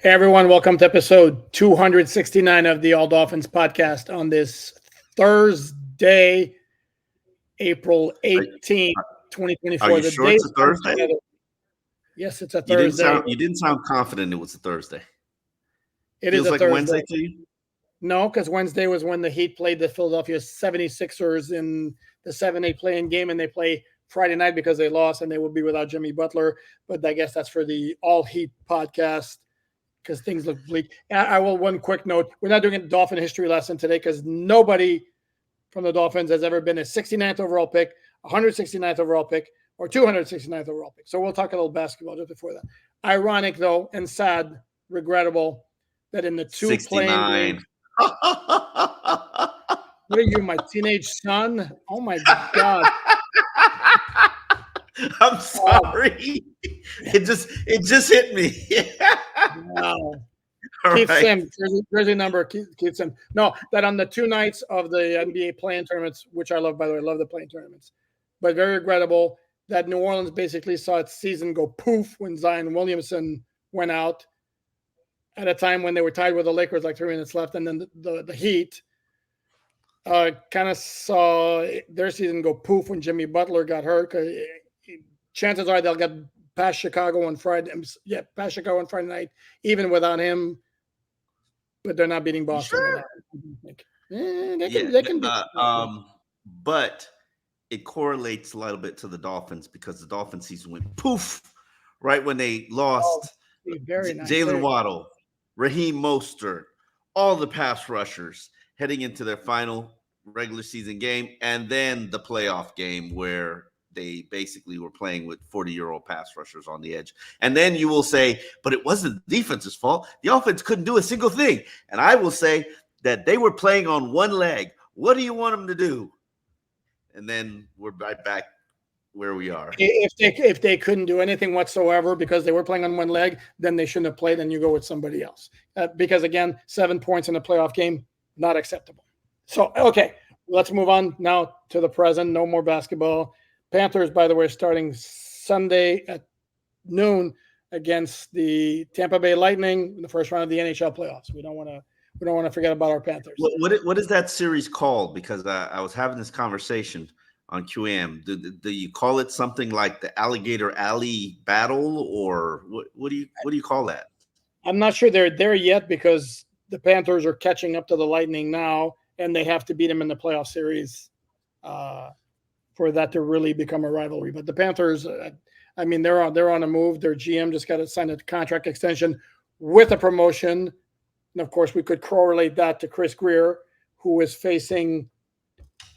Hey everyone, welcome to episode 269 of the All Dolphins podcast on this Thursday, April 18th, Are 2024. you The sure day it's a Thursday? Yes, it's a You didn't Thursday. sound confident it was a Thursday. It is Feels a like Thursday. Wednesday to you? No, because Wednesday was when the Heat played the Philadelphia 76ers in the 7-8 play-in game, and they play Friday night because they lost and they will be without Jimmy Butler. But I guess that's for the All Heat podcast, because things look bleak. I will one quick note. We're not doing a Dolphin history lesson today because nobody from the Dolphins has ever been a 69th overall pick, 169th overall pick, or 269th overall pick. So we'll talk a little basketball just before that. Ironic, though, and sad, regrettable, that in the two playing 69. games. What are you, my teenage son? Oh, my God. I'm sorry. It just hit me. Wow. All Keith right. Sim, jersey number, Keith Sim. No, that on the two nights of the NBA play-in tournaments, which I love, by the way, I love the play-in tournaments, but very regrettable that New Orleans basically saw its season go poof when Zion Williamson went out at a time when they were tied with the Lakers, like 3 minutes left, and then the Heat kind of saw their season go poof when Jimmy Butler got hurt. Chances are they'll get past Chicago on Friday. Yeah, past Chicago on Friday night, even without him. But they're not beating Boston. Sure. They can beat but it correlates a little bit to the Dolphins because the Dolphin season went poof right when they lost very nice. Jalen Waddle, Raheem Mostert, all the pass rushers heading into their final regular season game, and then the playoff game where they basically were playing with 40-year-old pass rushers on the edge. And then you will say, but it wasn't the defense's fault. The offense couldn't do a single thing. And I will say that they were playing on one leg. What do you want them to do? And then we're right back where we are. If they couldn't do anything whatsoever because they were playing on one leg, then they shouldn't have played, and you go with somebody else. Because, again, 7 points in a playoff game, not acceptable. So, okay, let's move on now to the present. No more basketball. Panthers, by the way, starting Sunday at noon against the Tampa Bay Lightning in the first round of the NHL playoffs. We don't want to forget about our Panthers. What is that series called? Because I was having this conversation on QM. Do you call it something like the Alligator Alley Battle, or what do you call that? I'm not sure they're there yet because the Panthers are catching up to the Lightning now, and they have to beat them in the playoff series for that to really become a rivalry. But the Panthers, I mean, they're on a move. Their GM just got to sign a contract extension with a promotion. And, of course, we could correlate that to Chris Greer, who is facing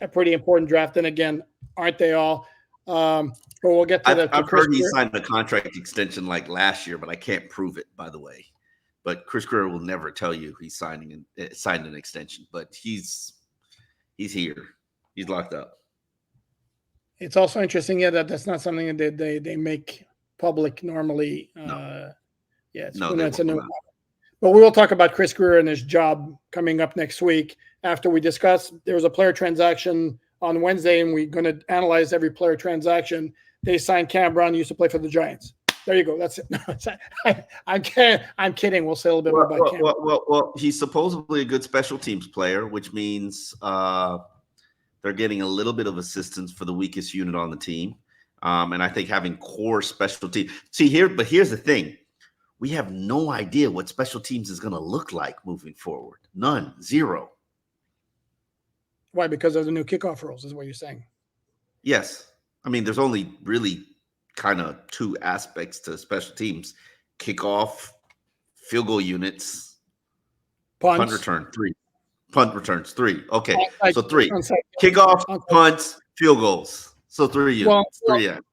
a pretty important draft. And, again, aren't they all? But we'll get to I've heard he signed a contract extension like last year, but I can't prove it, by the way. But Chris Greer will never tell you he's signed an extension. But he's here. He's locked up. It's also interesting, that that's not something that they make public normally. No. It's a new. But we will talk about Chris Greer and his job coming up next week after we discuss. There was a player transaction on Wednesday, and we're going to analyze every player transaction. They signed Cam Brown, used to play for the Giants. There you go. That's it. No, I'm kidding. We'll say a little bit more about Cam. Well, he's supposedly a good special teams player, which means they're getting a little bit of assistance for the weakest unit on the team. And I think having core special teams. But here's the thing. We have no idea what special teams is going to look like moving forward. None. Zero. Why? Because of the new kickoff rules, is what you're saying. Yes. I mean, there's only really kind of two aspects to special teams: kickoff, field goal units, punt return 3. Punt returns 3. Okay, so 3. Kickoff, punts, field goals. So 3 units.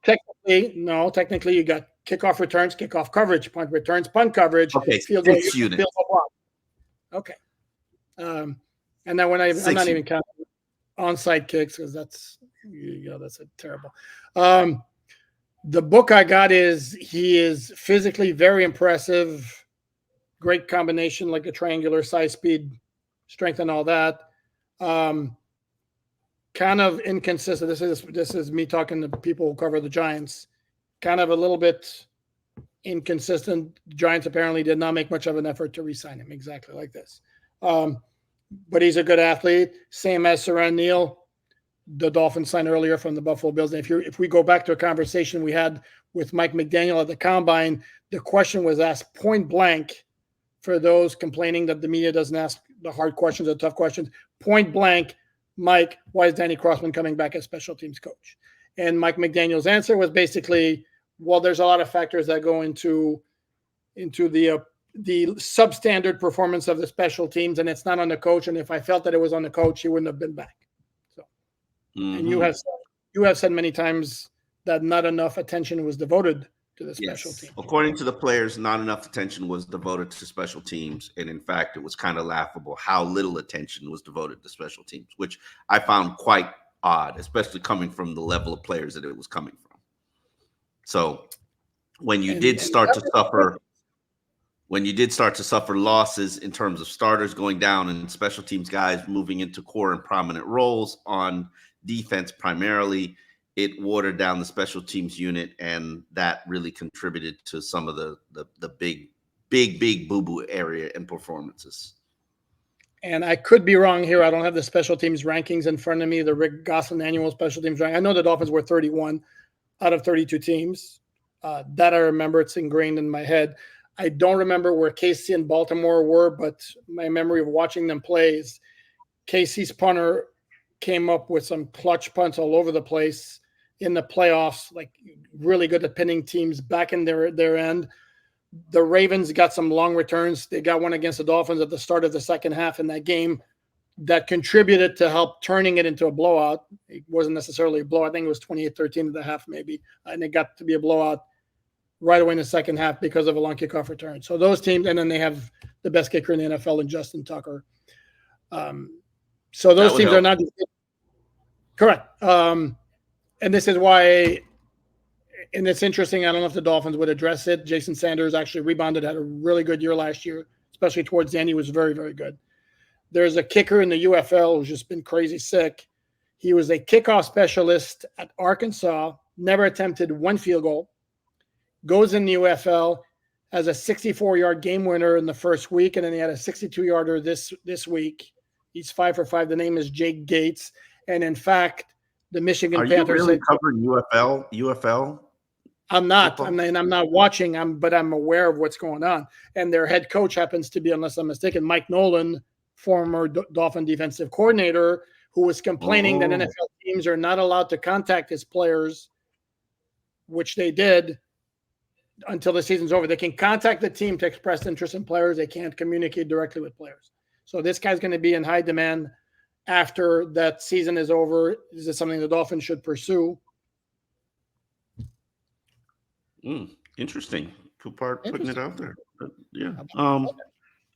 Technically, you got kickoff returns, kickoff coverage, punt returns, punt coverage. Okay, field 6 units. Field goal block. Okay. And then I'm not even counting onside kicks because that's a terrible. The book I got he is physically very impressive, great combination, like a triangular size, speed, strength, and all that. Kind of inconsistent. This is me talking to people who cover the Giants. Kind of a little bit inconsistent. The Giants apparently did not make much of an effort to re-sign him, exactly like this. But he's a good athlete, same as Saran Neal, the Dolphins signed earlier from the Buffalo Bills. And if we go back to a conversation we had with Mike McDaniel at the Combine, the question was asked point blank for those complaining that the media doesn't ask the hard questions or tough questions. Point blank, Mike, why is Danny Crossman coming back as special teams coach? And Mike McDaniel's answer was basically, well, there's a lot of factors that go into the substandard performance of the special teams, and it's not on the coach. And if I felt that it was on the coach, he wouldn't have been back. So, and you have said many times that not enough attention was devoted to the special teams. According to the players, not enough attention was devoted to special teams, and in fact, it was kind of laughable how little attention was devoted to special teams, which I found quite odd, especially coming from the level of players that it was coming from. So, when you did start to suffer losses in terms of starters going down and special teams guys moving into core and prominent roles on defense primarily, it watered down the special teams unit, and that really contributed to some of the big boo-boo area in performances. And I could be wrong here. I don't have the special teams rankings in front of me, the Rick Gosselin annual special teams ranking. I know the Dolphins were 31 out of 32 teams. That I remember. It's ingrained in my head. I don't remember where KC and Baltimore were, but my memory of watching them play is KC's punter came up with some clutch punts all over the place in the playoffs, like really good at pinning teams back in their end. The Ravens got some long returns. They got one against the Dolphins at the start of the second half in that game that contributed to help turning it into a blowout. It wasn't necessarily a blowout. I think it was 28-13 at the half maybe, and it got to be a blowout right away in the second half because of a long kickoff return. So those teams, and then they have the best kicker in the NFL in Justin Tucker. So those teams are not correct. And this is why, and it's interesting, I don't know if the Dolphins would address it. Jason Sanders actually rebounded, had a really good year last year, especially towards the end. He was very, very good. There's a kicker in the UFL who's just been crazy sick. He was a kickoff specialist at Arkansas, never attempted one field goal, goes in the UFL, has a 64-yard game winner in the first week, and then he had a 62-yarder this week. He's 5 for 5. The name is Jake Gates. And in fact, the Michigan Panthers. Are you really covering UFL? I'm not. I'm not watching. But I'm aware of what's going on. And their head coach happens to be, unless I'm mistaken, Mike Nolan, former Dolphin defensive coordinator, who was complaining that NFL teams are not allowed to contact his players, which they did until the season's over. They can contact the team to express interest in players. They can't communicate directly with players. So this guy's going to be in high demand after that season is over. Is this something the Dolphins should pursue? Interesting. Coupart putting it out there. Yeah.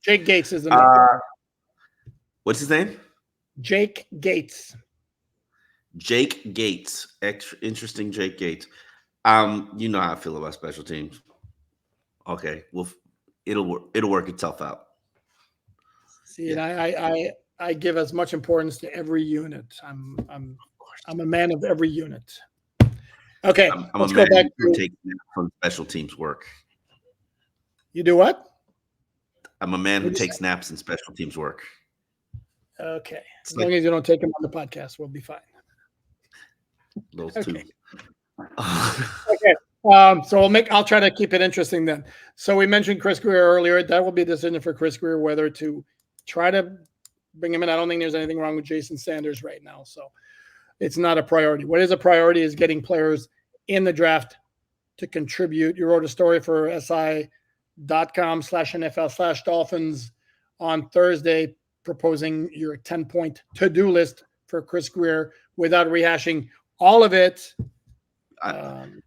Jake Gates is the name. What's his name? Jake Gates. Jake Gates. Interesting, Jake Gates. You know how I feel about special teams. Okay, well, it'll work itself out. See, and I give as much importance to every unit. I'm a man of every unit. Okay, let's go back to take from special teams work. You do what? I'm a man who takes naps in special teams work. Okay, as long as you don't take them on the podcast, we'll be fine. Those two. Okay. So I'll try to keep it interesting then. So we mentioned Chris Grier earlier. That will be a decision for Chris Grier whether to try to bring him in. I don't think there's anything wrong with Jason Sanders right now. So it's not a priority. What is a priority is getting players in the draft to contribute. You wrote a story for si.com/NFL/Dolphins on Thursday proposing your 10-point to-do list for Chris Grier without rehashing all of it.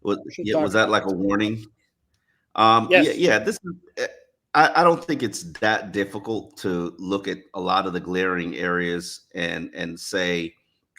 Was that like a warning? Yes. Yeah. This is. I don't think it's that difficult to look at a lot of the glaring areas and say,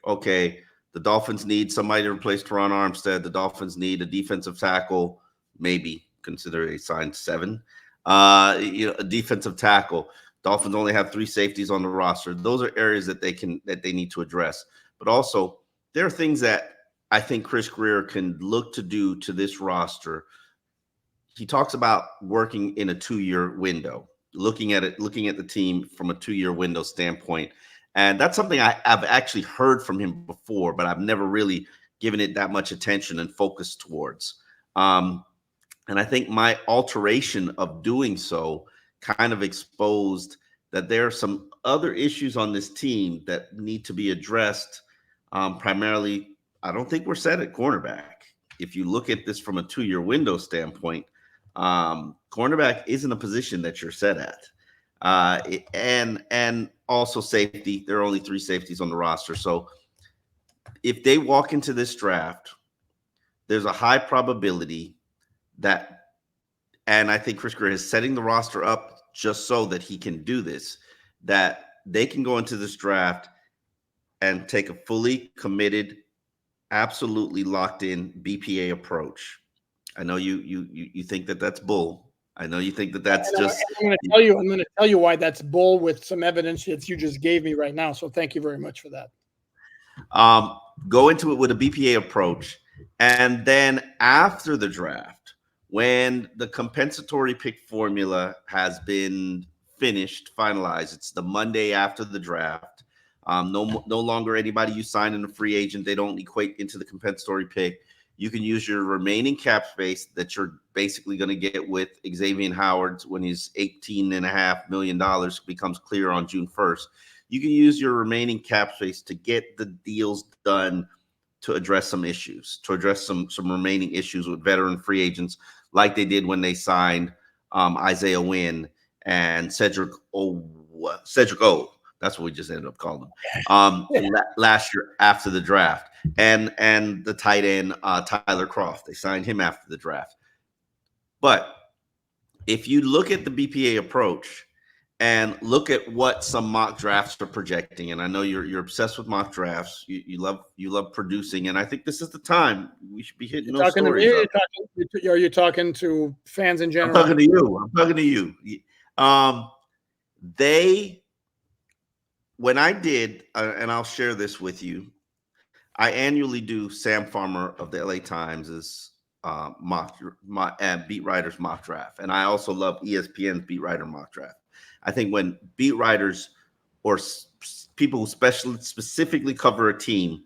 okay, the Dolphins need somebody to replace Teron Armstead. The Dolphins need a defensive tackle, maybe consider a signed 7. A defensive tackle. Dolphins only have 3 safeties on the roster. Those are areas that they need to address. But also, there are things that I think Chris Grier can look to do to this roster he talks about working in a 2-year window, looking at the team from a 2-year window standpoint. And that's something I've actually heard from him before, but I've never really given it that much attention and focus towards. And I think my alteration of doing so kind of exposed that there are some other issues on this team that need to be addressed. Primarily, I don't think we're set at cornerback. If you look at this from a 2-year window standpoint, cornerback isn't a position that you're set at. And also safety. There are only 3 safeties on the roster. So if they walk into this draft, there's a high probability that, and I think Chris Greer is setting the roster up just so that he can do this, that they can go into this draft and take a fully committed, absolutely locked in BPA approach. I know you think that that's bull. I know you think that that's just. I'm going to tell you why that's bull with some evidence that you just gave me right now. So thank you very much for that. Go into it with a BPA approach, and then after the draft, when the compensatory pick formula has been finalized, it's the Monday after the draft. No longer anybody you sign in a free agent, they don't equate into the compensatory pick. You can use your remaining cap space that you're basically going to get with Xavier Howard when his $18.5 million becomes clear on June 1st. You can use your remaining cap space to get the deals done to address some issues, to address some remaining issues with veteran free agents, like they did when they signed Isaiah Wynn and Cedric O. That's what we just ended up calling him last year after the draft, and the tight end Tyler Croft. They signed him after the draft. But if you look at the BPA approach and look at what some mock drafts are projecting, and I know you're obsessed with mock drafts. You love producing, and I think this is the time we should be hitting those stories up. Are you talking to fans in general? I'm talking to you. When I did, and I'll share this with you, I annually do Sam Farmer of the LA Times' beat writers mock draft, and I also love ESPN's beat writer mock draft. I think when beat writers or people who specifically cover a team,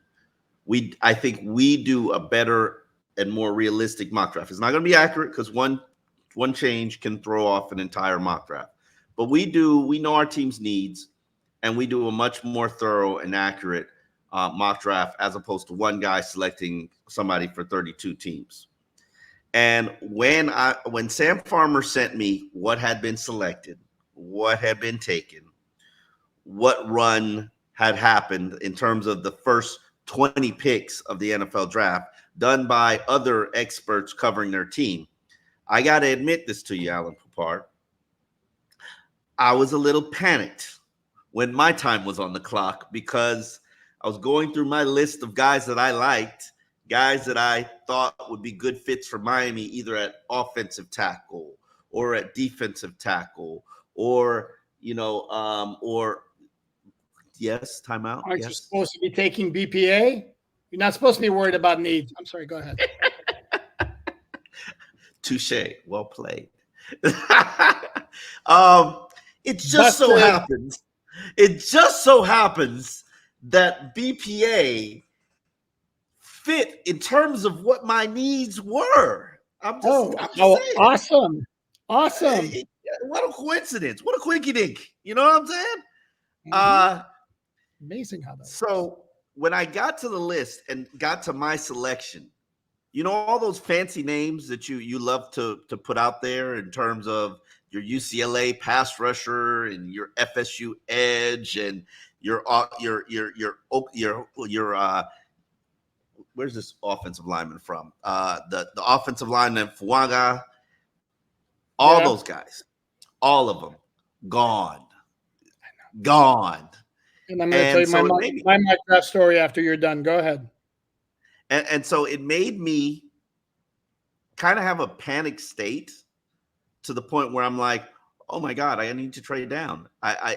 I think we do a better and more realistic mock draft. It's not going to be accurate because one change can throw off an entire mock draft. But we know our team's needs, and we do a much more thorough and accurate mock draft as opposed to one guy selecting somebody for 32 teams. And when Sam Farmer sent me what had been selected, what had been taken, what run had happened in terms of the first 20 picks of the NFL draft done by other experts covering their team, I got to admit this to you, Alan Papard. I was a little panicked when my time was on the clock because I was going through my list of guys that I liked, guys that I thought would be good fits for Miami, either at offensive tackle or at defensive tackle, or yes, timeout. Aren't you supposed to be taking BPA? You're not supposed to be worried about needs. I'm sorry, go ahead. Touche. Well played. It just so happens that BPA fit in terms of what my needs were. I'm just saying. Awesome. What a coincidence. What a quinky dink. You know what I'm saying? Mm-hmm. Amazing how that So works. When I got to the list and got to my selection, you know, all those fancy names that you love to put out there in terms of your UCLA pass rusher and your FSU edge and your where's this offensive lineman from? The offensive lineman Fuaga, those guys, all of them gone. And I'm going to tell you my mock draft story after you're done. Go ahead. And so it made me kind of have a panic state to the point where I'm like, oh my God, I need to trade down. I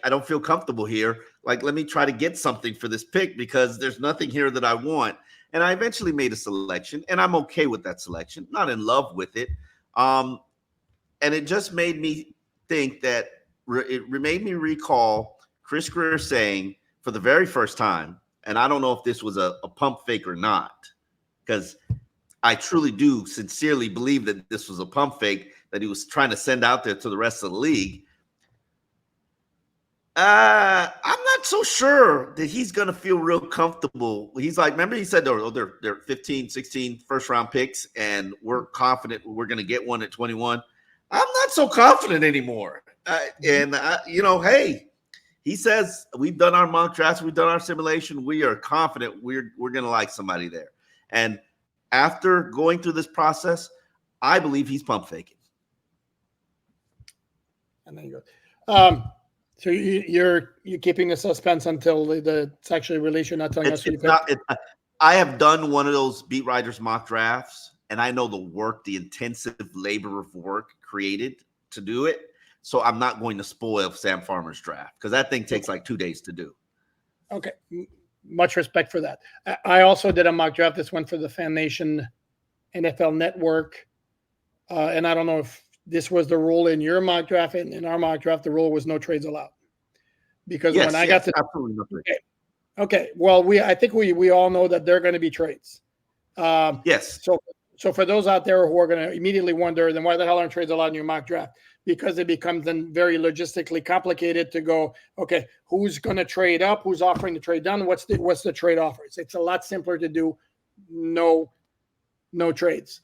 don't feel comfortable here. Like, let me try to get something for this pick because there's nothing here that I want. And I eventually made a selection, and I'm okay with that selection, not in love with it. And it just made me think that it made me recall Chris Greer saying for the very first time, and I don't know if this was a pump fake or not, because I truly do sincerely believe that this was a pump fake that he was trying to send out there to the rest of the league. I'm not so sure that he's going to feel real comfortable. He's like, remember he said they're 15, 16 first round picks, and we're confident we're going to get one at 21. I'm not so confident anymore. Hey, he says we've done our mock drafts, we've done our simulation. We are confident we're going to like somebody there. And after going through this process, I believe he's pump faking. And then you go. So you're keeping the suspense until it's actually released. You're not telling us who you picked? I have done one of those beat writers mock drafts, and I know the intensive labor of work created to do it. So I'm not going to spoil Sam Farmer's draft because that thing takes like 2 days to do. Okay. Much respect for that. I also did a mock draft. This one for the Fan Nation NFL Network. And I don't know if this was the rule in your mock draft. In our mock draft, the rule was no trades allowed. Because when I got to absolutely no trades. Okay. Well, I think we all know that there are going to be trades. Yes. So for those out there who are going to immediately wonder, then why the hell aren't trades allowed in your mock draft? Because it becomes then very logistically complicated to go, okay, who's going to trade up? Who's offering to trade down? What's the trade offer? It's a lot simpler to do no trades.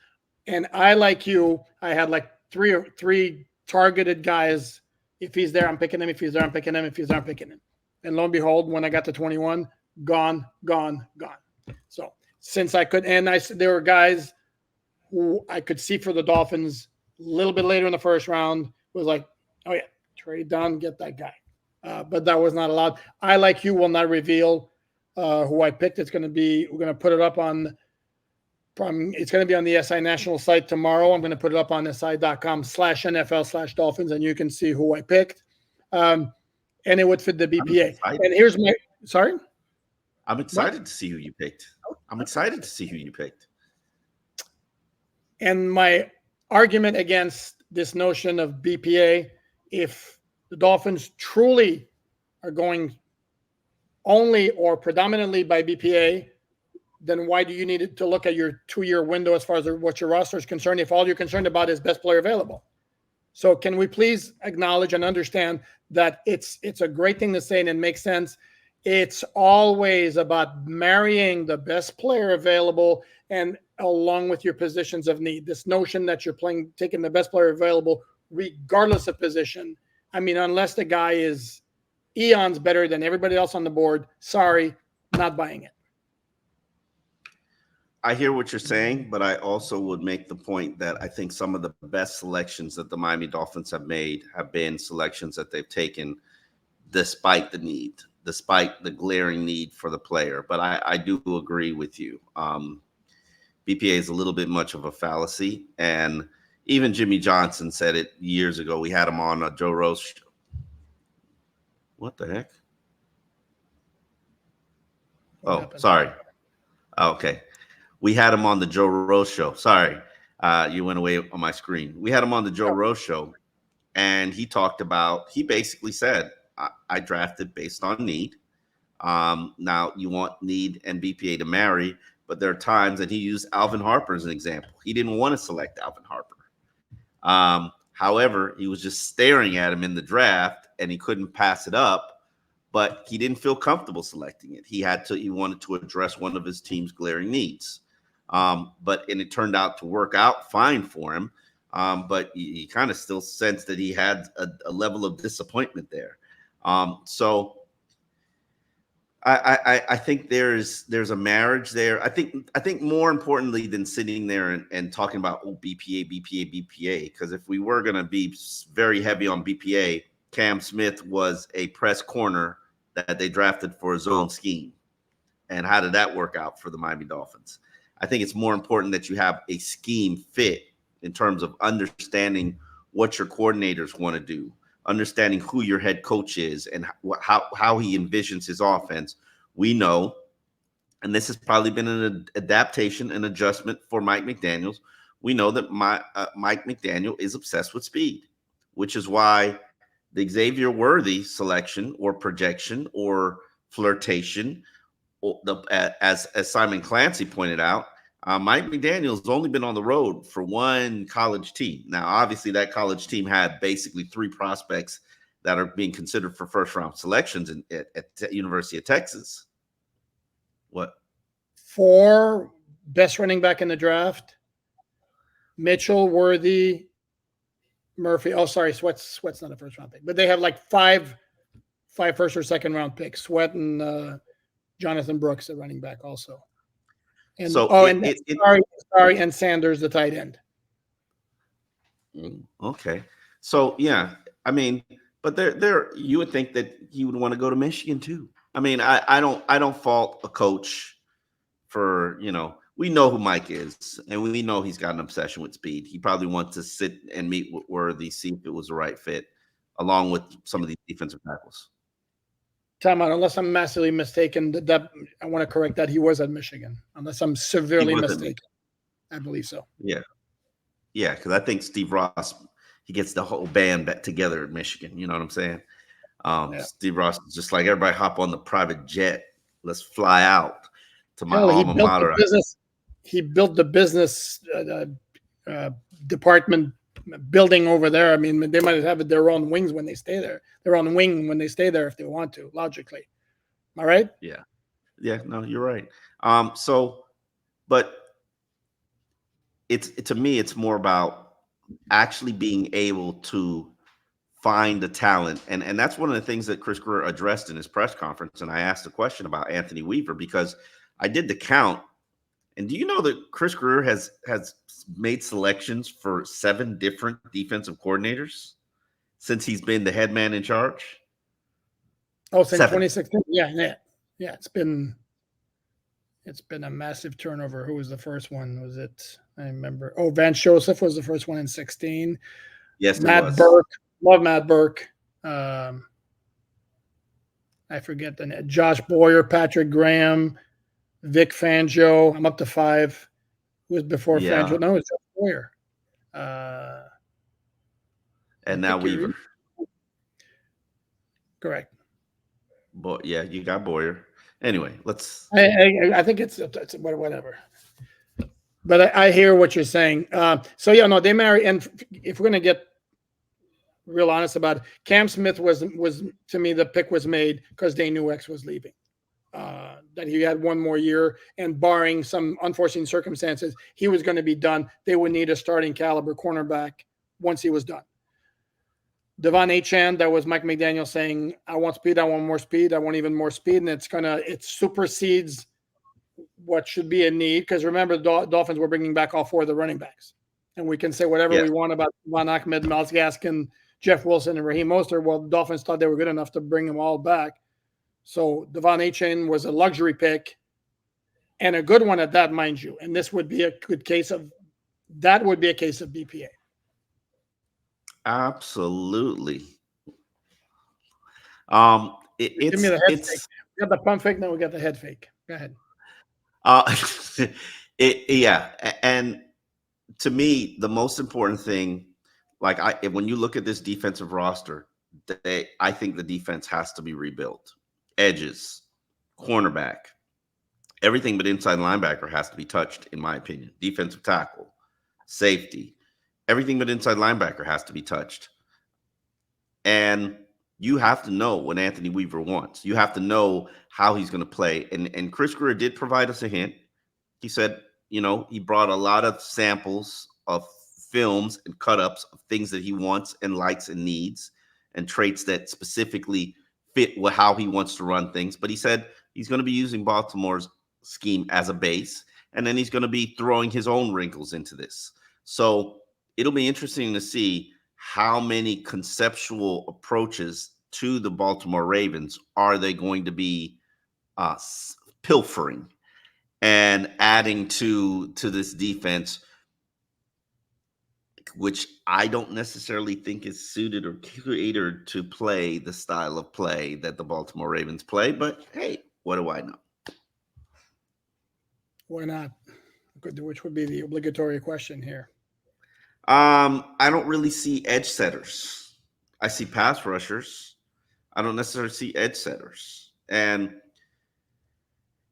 And I, like you, I had like three targeted guys. If he's there, I'm picking him. If he's there, I'm picking him. If he's there, I'm picking him. And lo and behold, when I got to 21, gone. So since I could, and there were guys who I could see for the Dolphins a little bit later in the first round, was like, oh yeah, trade done, get that guy. But that was not allowed. I, like you, will not reveal who I picked. We're going to put it up it's going to be on the SI National site tomorrow. I'm going to put it up on si.com/NFL/Dolphins, and you can see who I picked. And it would fit the BPA. And here's I'm excited to see who you picked. And my argument against this notion of BPA, if the Dolphins truly are going only or predominantly by BPA, then why do you need to look at your 2-year window as far as what your roster is concerned if all you're concerned about is best player available? So can we please acknowledge and understand that it's a great thing to say and it makes sense. It's always about marrying the best player available and along with your positions of need. This notion that you're taking the best player available regardless of position. I mean, unless the guy is eons better than everybody else on the board, sorry, not buying it. I hear what you're saying, but I also would make the point that I think some of the best selections that the Miami Dolphins have made have been selections that they've taken despite the need, despite the glaring need for the player. But I do agree with you. BPA is a little bit much of a fallacy. And even Jimmy Johnson said it years ago. We had him on a Joe Rose show. What the heck? Oh, sorry. Okay. We had him on the Joe Rose show. Sorry. You went away on my screen. We had him on the Joe Rose show. And he basically said, I drafted based on need. Now you want need and BPA to marry, but there are times that he used Alvin Harper as an example. He didn't want to select Alvin Harper. However, he was just staring at him in the draft and he couldn't pass it up, but he didn't feel comfortable selecting it. He wanted to address one of his team's glaring needs. And it turned out to work out fine for him. But he kind of still sensed that he had a level of disappointment there. So I think there's a marriage there. I think more importantly than sitting there and talking about BPA, because if we were going to be very heavy on BPA, Cam Smith was a press corner that they drafted for a zone scheme. And how did that work out for the Miami Dolphins? I think it's more important that you have a scheme fit in terms of understanding what your coordinators want to do, understanding who your head coach is and how he envisions his offense. We know and this has probably been an adaptation and adjustment for Mike McDaniels. We know that Mike McDaniel is obsessed with speed, which is why the Xavier Worthy selection or projection or flirtation, as Simon Clancy pointed out, Mike McDaniel's only been on the road for one college team. Now, obviously, that college team had basically three prospects that are being considered for first round selections at University of Texas. What? 4 best running back in the draft: Mitchell, Worthy, Murphy. Oh, sorry, Sweat's not a first round pick, but they have like five first or second round picks. Sweat and Jonathan Brooks, the running back, also. And sorry, and Sanders, the tight end. Okay, so yeah, I mean, but there, you would think that he would want to go to Michigan too. I mean, I don't fault a coach for, we know who Mike is, and we know he's got an obsession with speed. He probably wants to sit and meet with Worthy, see if it was the right fit, along with some of these defensive tackles. Time out, unless I'm massively mistaken, that I want to correct that he was at Michigan. Unless I'm severely mistaken, I believe so. Yeah, because I think Steve Ross, he gets the whole band back together at Michigan. You know what I'm saying? Steve Ross is just like, everybody hop on the private jet. Let's fly out to my alma mater. He built the business department building over there. I mean, they might have their own wings when they stay there. Their own wing when they stay there if they want to, logically. Am I right? Yeah, no, you're right. But to me, it's more about actually being able to find the talent. And that's one of the things that Chris Greer addressed in his press conference. And I asked a question about Anthony Weaver because I did the count. And do you know that Chris Greer has made selections for 7 different defensive coordinators since he's been the head man in charge? Oh, since 2016. Yeah. It's been a massive turnover. Who was the first one? Was it? I remember. Oh, Vance Joseph was the first one in 16. Yes, Matt Burke. Love Matt Burke. I forget the name. Josh Boyer, Patrick Graham, Vic Fangio. I'm up to 5. Who was before Fangio? No, it's Josh Boyer. And now Weaver. Correct. But yeah, you got Boyer. Anyway, let's. I think it's whatever. But I hear what you're saying. They marry. And if we're gonna get real honest about it, Cam Smith was to me, the pick was made because they knew X was leaving. That he had one more year, and barring some unforeseen circumstances, he was going to be done. They would need a starting caliber cornerback once he was done. Devon Achane, that was Mike McDaniel saying, I want speed, I want more speed, I want even more speed, and it supersedes what should be a need, because remember, the Dolphins were bringing back all 4 of the running backs. And we can say whatever we want about Von Ahmed, Myles Gaskin, Jeff Wilson, and Raheem Mostert. Well, the Dolphins thought they were good enough to bring them all back. So Devon Achane was a luxury pick, and a good one at that, mind you. And this would be a good case of BPA. Absolutely. Give me the head fake. We got the pump fake, now we got the head fake. Go ahead. And to me, the most important thing, when you look at this defensive roster, I think the defense has to be rebuilt. Edges, cornerback, everything but inside linebacker has to be touched, in my opinion. Defensive tackle, safety, everything but inside linebacker has to be touched. And you have to know what Anthony Weaver wants. You have to know how he's going to play. And Chris Greer did provide us a hint. He said, he brought a lot of samples of films and cut-ups of things that he wants and likes and needs, and traits that specifically fit with how he wants to run things. But he said he's going to be using Baltimore's scheme as a base, and then he's going to be throwing his own wrinkles into this. So it'll be interesting to see how many conceptual approaches to the Baltimore Ravens are they going to be pilfering and adding to this defense, which I don't necessarily think is suited or catered to play the style of play that the Baltimore Ravens play. But hey, what do I know? Why not? Which would be the obligatory question here. I don't really see edge setters. I see pass rushers. I don't necessarily see edge setters. And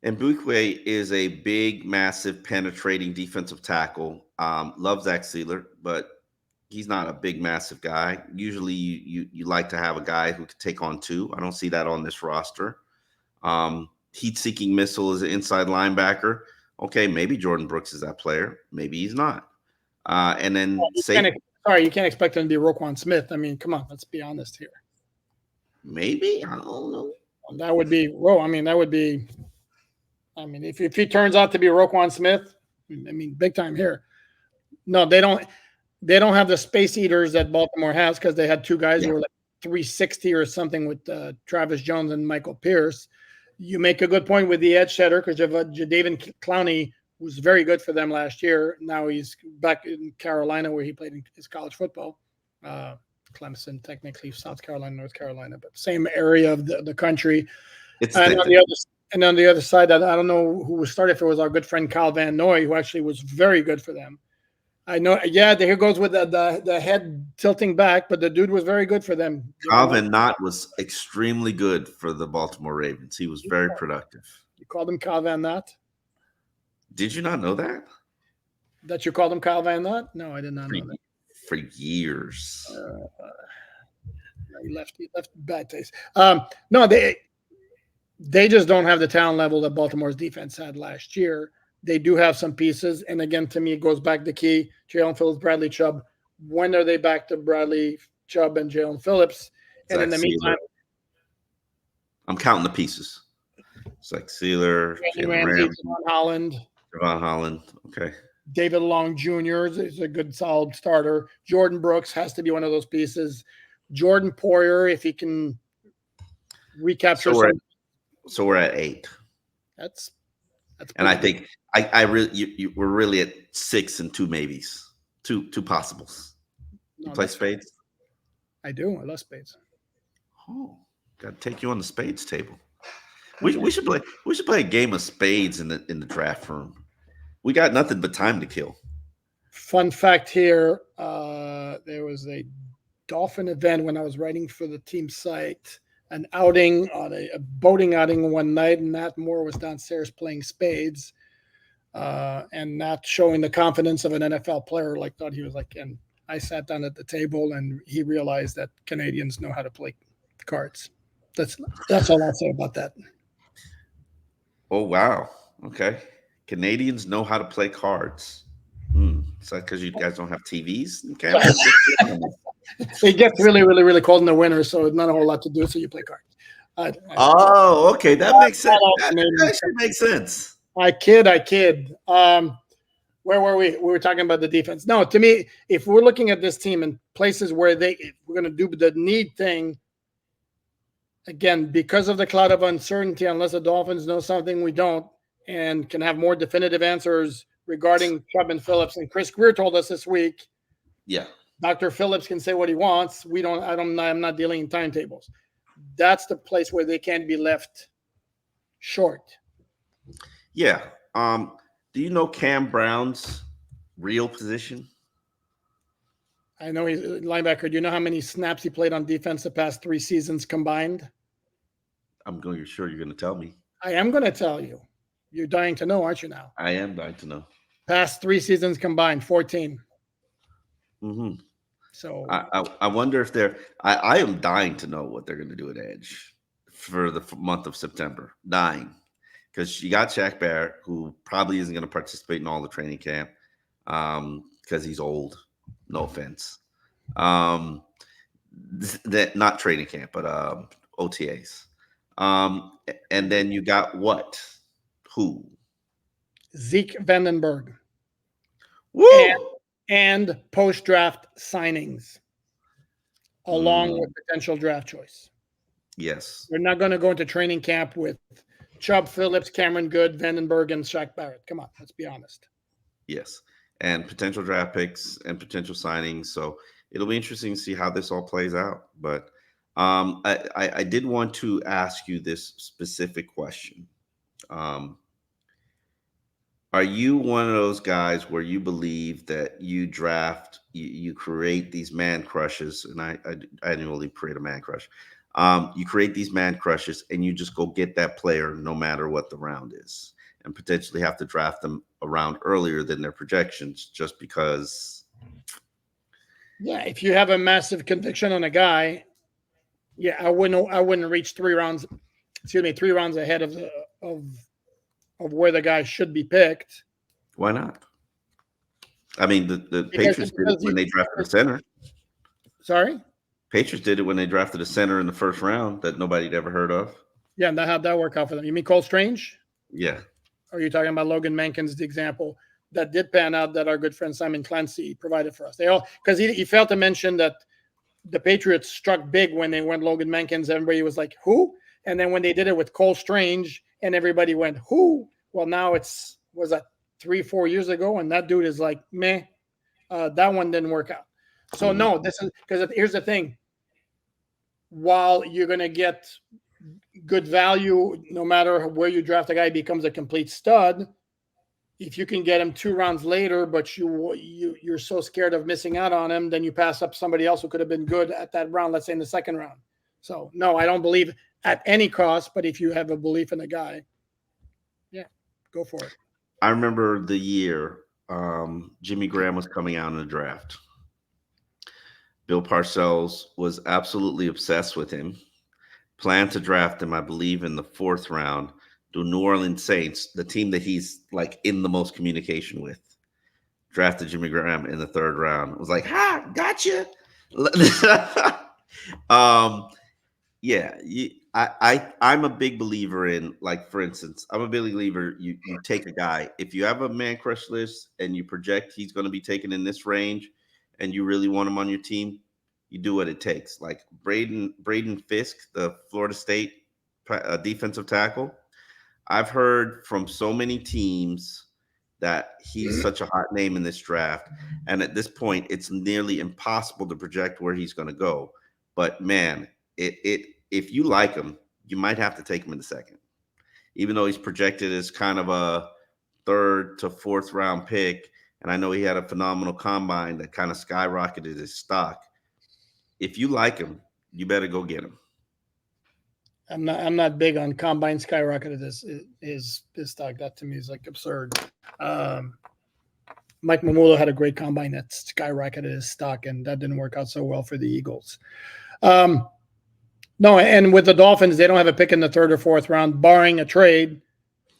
Bukwe is a big, massive, penetrating defensive tackle. Love Zach Sealer, but he's not a big, massive guy. Usually, you like to have a guy who can take on two. I don't see that on this roster. Heat-seeking missile is an inside linebacker. Okay, maybe Jordan Brooks is that player. Maybe he's not. And then you can't expect him to be Roquan Smith. I mean, come on, let's be honest here. Maybe, I don't know. That would be if he turns out to be Roquan Smith, I mean, big time here. No, they don't have the space eaters that Baltimore has because they had two guys who were like 360 or something with Travis Jones and Michael Pierce. You make a good point with the edge setter because Jadeveon Clowney was very good for them last year. Now he's back in Carolina where he played in his college football. Clemson, technically South Carolina, North Carolina, but same area of the country. And on the other side, I don't know who was started. If it was our good friend Kyle Van Noy, who actually was very good for them. I know, here goes with the head tilting back, but the dude was very good for them. Kyle Van Noy was extremely good for the Baltimore Ravens. He was very productive. You called him Kyle Van Noy? Did you not know that? That you called him Kyle Van Noy? No, I did not know that. For years. He left bad taste. No, they just don't have the talent level that Baltimore's defense had last year. They do have some pieces. And again, to me, it goes back to key. Jalen Phillips, Bradley Chubb. When are they back to Bradley Chubb and Jalen Phillips? And in the meantime, I'm counting the pieces. Zach Sealer, Ramsey, Javon Holland. Okay. David Long Jr. is a good, solid starter. Jordan Brooks has to be one of those pieces. Jordan Poyer, if he can recapture So we're at 8. That's and I think we're really at 6 and 2 maybes, two possibles. You play spades? I do. I love spades. Oh, got to take you on the spades table. We should play a game of spades in the draft room. We got nothing but time to kill. Fun fact here: there was a Dolphin event when I was writing for the team site. An outing on a boating outing one night, and Nat Moore was downstairs playing spades, and not showing the confidence of an NFL player. Thought he was and I sat down at the table, and he realized that Canadians know how to play cards. That's all I'll say about that. Oh wow! Okay, Canadians know how to play cards. Is that because you guys don't have TVs in Canada? It gets really, really, really cold in the winter, so it's not a whole lot to do. So you play cards. Okay, that makes sense. That actually makes sense. I kid. Where were we? We were talking about the defense. No, to me, if we're looking at this team in places where we're going to do the need thing, again, because of the cloud of uncertainty, unless the Dolphins know something we don't and can have more definitive answers regarding Chubb and Phillips. And Chris Greer told us this week. Yeah. Dr. Phillips can say what he wants. I'm not dealing in timetables. That's the place where they can't be left short. Yeah. Do you know Cam Brown's real position? I know he's a linebacker. Do you know how many snaps he played on defense the past 3 seasons combined? You're going to tell me. I am going to tell you. You're dying to know, aren't you now? I am dying to know. Past 3 seasons combined, 14. Mm-hmm. So I wonder if I am dying to know what they're going to do at edge for the month of September. Dying. Because you got Shaq Barrett, who probably isn't going to participate in all the training camp because he's old. No offense. Not training camp, but OTAs. And then you got what? Who? Zeke Vandenberg. Woo! And post-draft signings, along with potential draft choice. Yes. We're not going to go into training camp with Chubb, Phillips, Cameron Good, Vandenberg, and Shaq Barrett. Come on, let's be honest. Yes. And potential draft picks and potential signings. So it'll be interesting to see how this all plays out. But I did want to ask you this specific question. Are Are you one of those guys where you believe that you draft, you create these man crushes, and I annually create a man crush. You create these man crushes, and you just go get that player no matter what the round is, and potentially have to draft them around earlier than their projections just because. Yeah, if you have a massive conviction on a guy, yeah, I wouldn't reach 3 rounds. Excuse me, 3 rounds ahead of where the guy should be picked. Why not? I mean, the Because Patriots did it because when you they drafted a center. sorry, Patriots did it when they drafted a center in the first round that nobody'd ever heard of. yeah, and how'd that work out for them? You mean Cole Strange? Yeah. Or are you talking about Logan Mankins, the example that did pan out that our good friend Simon Clancy provided for us? They all because he failed to mention that the Patriots struck big when they went Logan Mankins. Everybody was like, "Who?" And then when they did it with Cole Strange, and everybody went, "Who?" Well, now was that 3-4 years ago, and that dude is like, "Meh." That one didn't work out. So Mhm. no, this is because here's the thing: while you're gonna get good value, no matter where you draft a guy, he becomes a complete stud. If you can get him 2 rounds later, but you're so scared of missing out on him, then you pass up somebody else who could have been good at that round. Let's say in the second round. So no, I don't believe at any cost. But if you have a belief in a guy, yeah, go for it. I remember the year Jimmy Graham was coming out in the draft. Bill Parcells was absolutely obsessed with him. Planned to draft him, I believe, in the fourth round. The New Orleans Saints, the team that he's like in the most communication with, drafted Jimmy Graham in the third round. It was like, ha, gotcha. um, yeah, I'm a big believer in, like, for instance, I'm a big believer. You take a guy, if you have a man crush list and you project he's going to be taken in this range, and you really want him on your team, you do what it takes. Like Braden Fisk, the Florida State defensive tackle. I've heard from so many teams that he's such a hot name in this draft, and at this point, it's nearly impossible to project where he's going to go. But man, it if you like him, you might have to take him in the second, even though he's projected as kind of a third to fourth round pick. And I know he had a phenomenal combine that kind of skyrocketed his stock. If you like him, you better go get him. I'm not big on combine skyrocketed his stock. That to me is like absurd. Um, Mike Mamula had a great combine that skyrocketed his stock, and that didn't work out so well for the Eagles. Um, no, and with the Dolphins, they don't have a pick in the third or fourth round, barring a trade.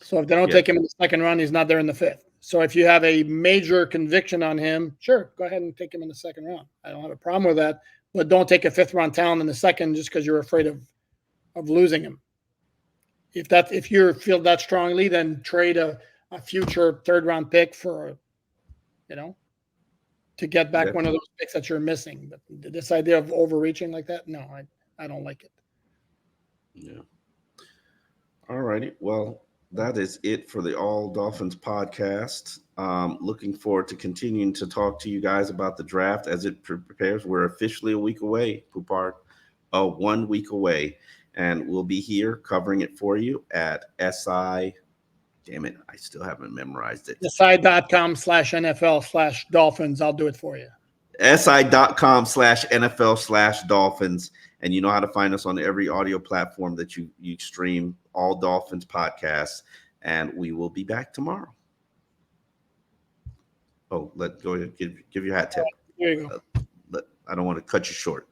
So if they don't take him in the second round, he's not there in the fifth. So if you have a major conviction on him, sure, go ahead and take him in the second round. I don't have a problem with that, but don't take a fifth round talent in the second just because you're afraid of losing him. If you feel that strongly, then trade a future third round pick for to get back one of those picks that you're missing. But this idea of overreaching like that, no, I don't like it. Yeah. All righty. Well, that is it for the All Dolphins podcast. Looking forward to continuing to talk to you guys about the draft as it prepares. We're officially a week away, Poupard. 1 week away. And we'll be here covering it for you at SI. Damn it, I still haven't memorized it. SI.com/NFL/Dolphins. I'll do it for you. SI.com/NFL/Dolphins. And you know how to find us on every audio platform that you stream All Dolphins podcasts. And we will be back tomorrow. Oh, go ahead, give your hat tip. There you go. I don't want to cut you short.